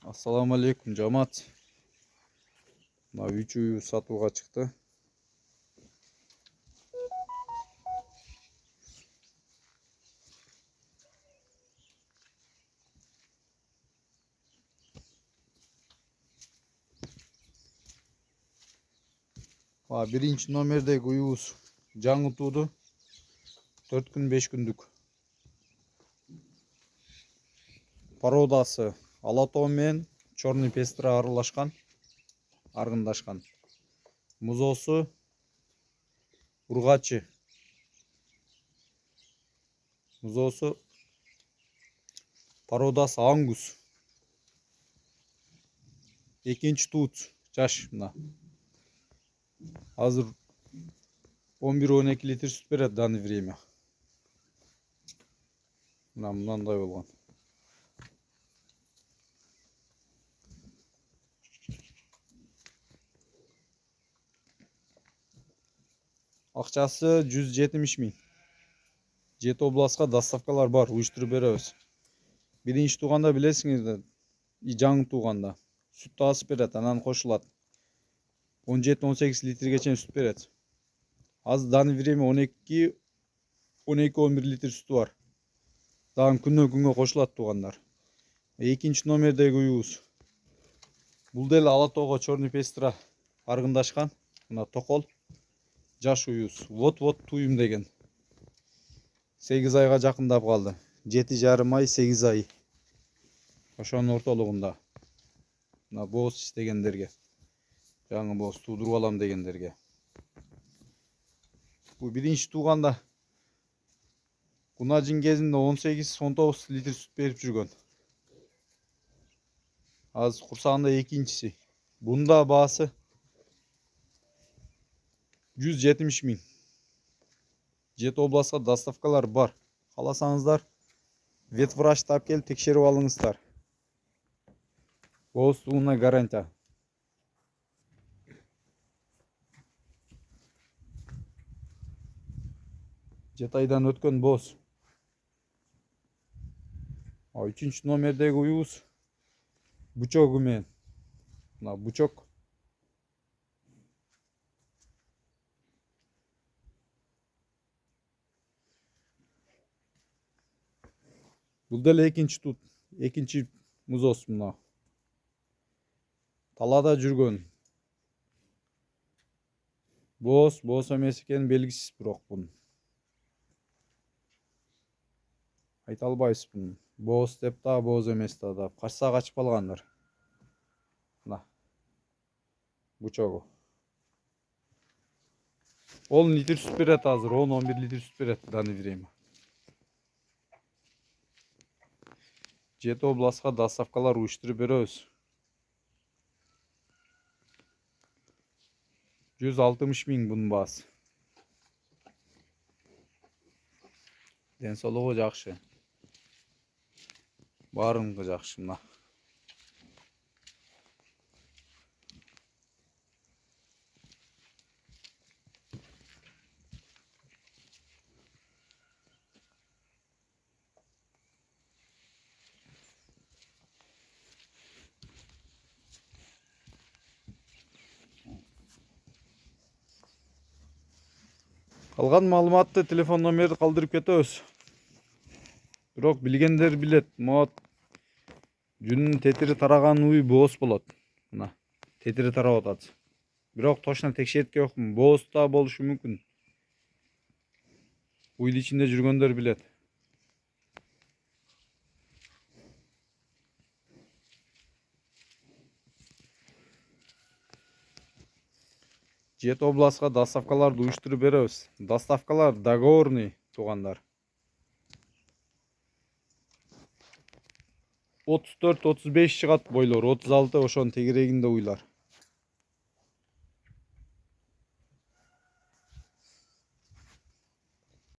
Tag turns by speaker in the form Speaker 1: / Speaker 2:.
Speaker 1: Assalamu alaikum жамаат. Мына 3 үй сатууга чыкты. Биринчи номердеги уюбуз жаңы тууду. 4 күн 5 күндүк. Породасы алатоо менен черный пестра аргындашкан. Музоосу ургачы. Музоосу породасы ангус. Экинчи туут жаш мына. Азыр 11-12 литр сүт берет данный время. Мындай болгон. Акчасы 170 000. 7 областка доставкалар бар, уюштуруп беребиз. Биринчи тууганда билесиңиз, жаңы тууганда сүт асып берет, анан кошулат. 17-18 литрге чейин сүт берет. Азыр данный время 12-11 литр сүтү бар. Дагы күнөн күнгө кошулат туугандар. Экинчи номердеги уюбуз. Бул деле алатоого черный пестра аргындашкан. Мына токол. Жаш уюбуз. Вот туюм деген. 8 айга жакындап калды. 7,5 ай, 8 ай. Ошонун ортолугунда. Мына бооз истегендерге. Жаңы бооз туудуруп алам дегендерге. Бул биринчи тууганда кунажин кезинде 18-19 литр сүт берип жүргөн. Азыр курсагында экинчиси. Бунда баасы 170 000. 7 областка доставкалар бар. Кааласаңыздар, ветврачты алып келип текшерип алыңыздар. Боозтугуна гарантия. 7 айдан өткөн бооз. 3 номердеги уюбуз бучогу менен. Мына бучок. Бул деле экинчи тут, экинчи музоос мына. Талаада жүргөн. Бооз эмес экени белгисиз бирок бун. Айта албайбыз бун. Бооз деп да, бооз эмес да, качса качып калгандар. Мына. Бучогу. 10 литр сүт берет азыр, 10-11 литр сүт берет данный время. 7 областка доставкалар уюштуруп беребиз. 160 000 бунун баасы. Ден соолугу жакшы. Баарыңгы жакшы мына. Калган маалыматты, телефон номерди калтырып кетебиз. Бирок билгендер билет, могат жүнүнүн тетири тараган уй бооз болот. Мына тетири тарап атат. Бирок точно текшертке жокмун. Бооз да болушу мүмкүн. Уйдун ичинде жүргөндөр билет. Жети областка доставкаларды уюштуруп беребиз. Доставкалар договорный туугандар. 34-35 чыгат бойлор, 36 ошонун тегерегинде уйлар.